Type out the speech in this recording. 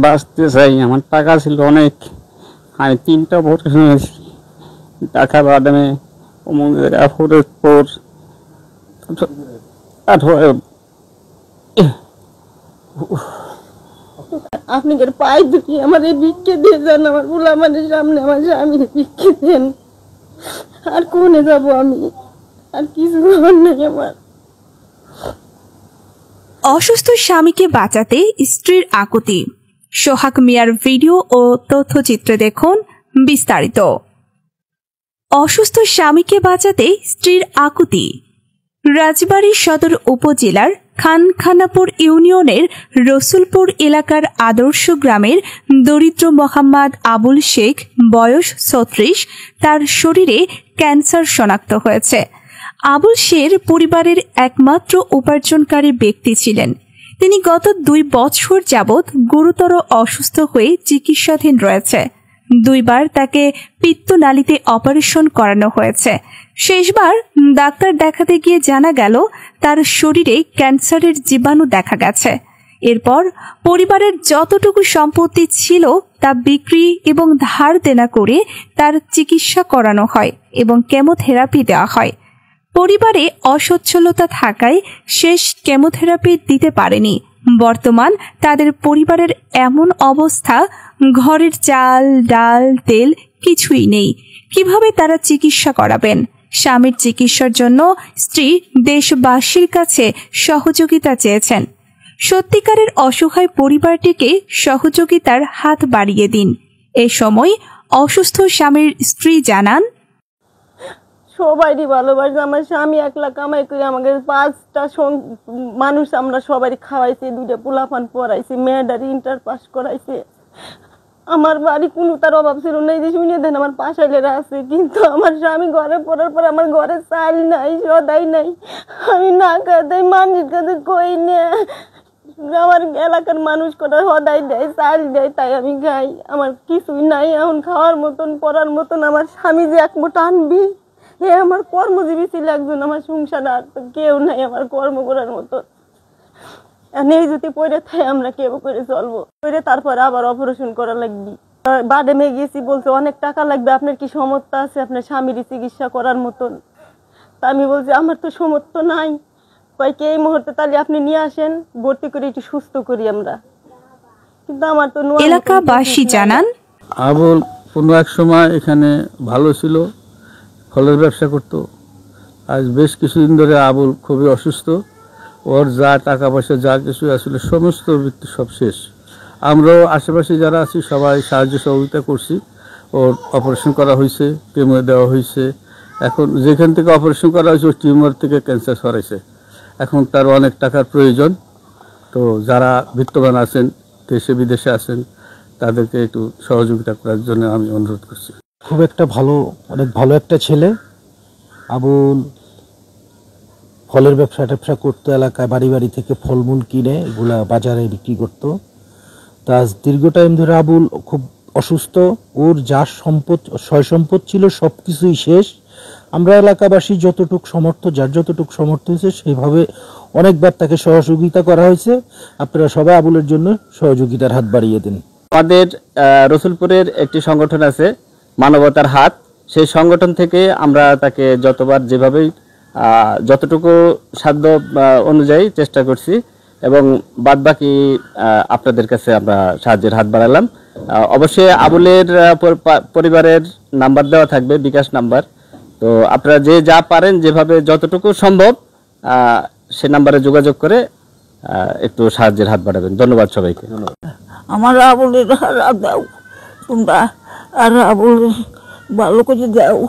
বাঁচতে চাই। আমার টাকা ছিল অনেক, আমি 3টা অপারেশন হয়েছি ঢাকা বাদামে, ফরিদপুর, আপনি পাই দুটি আমার ভিক্ষে দিয়ে যান, আমার বুলা আমাদের সামনে আমার স্বামীর ভিক্ষে দেন। আর কোনে যাব আমি, আর কিছু নেই আমার। অসুস্থ স্বামীকে বাঁচাতে স্ত্রীর আকুতি। সোহাগ মিয়ার ভিডিও ও তথ্যচিত্রে দেখুন বিস্তারিত। অসুস্থ স্বামীকে বাঁচাতে স্ত্রীর আকুতি। রাজবাড়ী সদর উপজেলার খানখানাপুর ইউনিয়নের রসুলপুর এলাকার আদর্শ গ্রামের দরিদ্র মোহাম্মদ আবুল শেখ, বয়স 36, তার শরীরে ক্যান্সার শনাক্ত হয়েছে। আবুল শের পরিবারের একমাত্র উপার্জনকারী ব্যক্তি ছিলেন। তিনি গত 2 বছর যাবৎ গুরুতর অসুস্থ হয়ে চিকিৎসাধীন রয়েছে। 2 বার তাকে পিত্তনালীতে অপারেশন করানো হয়েছে। শেষবার ডাক্তার দেখাতে গিয়ে জানা গেল তার শরীরে ক্যান্সারের জীবাণু দেখা গেছে। এরপর পরিবারের যতটুকু সম্পত্তি ছিল তা বিক্রি এবং ধার দেনা করে তার চিকিৎসা করানো হয় এবং কেমোথেরাপি দেওয়া হয়। পরিবারে অসচ্ছলতা থাকায় শেষ কেমোথেরাপি দিতে পারেনি। বর্তমান তাদের পরিবারের এমন অবস্থা, ঘরের চাল, ডাল, তেল কিছুই নেই। কিভাবে তারা চিকিৎসা করাবেন? স্বামীর চিকিৎসার জন্য স্ত্রী দেশবাসীর কাছে সহযোগিতা চেয়েছেন। সত্যিকারের অসহায় পরিবারটিকে সহযোগিতার হাত বাড়িয়ে দিন। এ সময় অসুস্থ স্বামীর স্ত্রী জানান, সবাইই ভালোবাসে। আমার স্বামী একলা কামাই করে আমাকে 5টা মানুষ আমরা সবাই খাওয়াইছে, 2টা পোলাপান পড়াইছে, মেয়েটার ইন্টার পাস করাইছে। আমার বাড়ি কোনো তার অভাব ছিল না, এই যে শুনে দেন আমার পাশাইলেরা আছে, কিন্তু আমার স্বামী ঘরে পড়ার পর আমার ঘরে চাল নাই, সদাই নাই। আমি না খাই মানুষের কাছে কই না, আমার এলাকার মানুষ কটা সদাই দেয়, চাল দেয়, তাই আমি খাই। আমার কিছুই নাই এখন খাওয়ার মতন, পড়ার মতন। আমার স্বামী যে এক মুঠো আনবি, হে আমার কর্মজীবী ছিল একজন, আমার সংসার আর কেউ নাই আমার কর্ম করার মতো। এই যদি পড়ে থাকে আমরা কেউ করে চলবো, পড়ে তারপরে আবার অপারেশন করা লাগবে। বাদামে গেছি, বলছে অনেক টাকা লাগবে, আপনার কি সামর্থ্য আছে আপনার স্বামীর চিকিৎসা করার মতন? তা আমি বলছি আমার তো সামর্থ্য নাই। কয়েকে এই মুহূর্তে তাহলে আপনি নিয়ে আসেন, ভর্তি করে একটু সুস্থ করি আমরা। কিন্তু আমার তো এলাকাবাসী জানান, আবুল কোনো এক সময় এখানে ভালো ছিল, ফলের ব্যবসা করতো। আজ বেশ কিছুদিন ধরে আবুল খুবই অসুস্থ। ওর যা টাকা পয়সা যা কিছু আসলে সমস্ত বৃত্তি সব শেষ। আমরাও আশেপাশে যারা আছি সবাই সাহায্য সহযোগিতা করছি। ওর অপারেশন করা হয়েছে, কেমো দেওয়া হয়েছে। এখন যেখান থেকে অপারেশন করা হয়েছে ওর টিউমার থেকে ক্যান্সার সরাইছে। এখন তার অনেক টাকার প্রয়োজন। তো যারা বিত্তবান আছেন, দেশে বিদেশে আছেন, তাদেরকে একটু সহযোগিতা করার জন্য আমি অনুরোধ করছি। খুব একটা ভালো, অনেক ভালো একটা ছেলে আবুল। ফলের ব্যবসা করতো, এলাকায় বাড়ি বাড়ি থেকে ফলমূল কিনে এগুলা বাজারে বিক্রি করতো। তা দীর্ঘ টাইম ধরে আবুল খুব অসুস্থ। ওর যা সম্পদ, সয় সম্পদ ছিল সব কিছুই শেষ। আমরা এলাকাবাসী যতটুকু সামর্থ্য, যার যতটুকু সামর্থ্য হয়েছে সেইভাবে অনেকবার তাকে সহযোগিতা করা হয়েছে। আপনারা সবাই আবুলের জন্য সহযোগিতার হাত বাড়িয়ে দিন। আমাদের রসুলপুরের একটি সংগঠন আছে, মানবতার হাত। সেই সংগঠন থেকে আমরা তাকে যতবার যেভাবেই যতটুকু সাধ্য অনুযায়ী চেষ্টা করছি এবং বাদবাকি আপনাদের কাছে আমরা সাহায্যের হাত বাড়ালাম। অবশ্যই আবুলের পরিবারের নাম্বার দেওয়া থাকবে, বিকাশ নাম্বার। তো আপনারা যে যা পারেন, যেভাবে যতটুকু সম্ভব সে নাম্বারে যোগাযোগ করে একটু সাহায্যের হাত বাড়াবেন। ধন্যবাদ সবাইকে। আমার আবুলের হাত দাও তোমরা, আর আবুল ভালো করে দাও।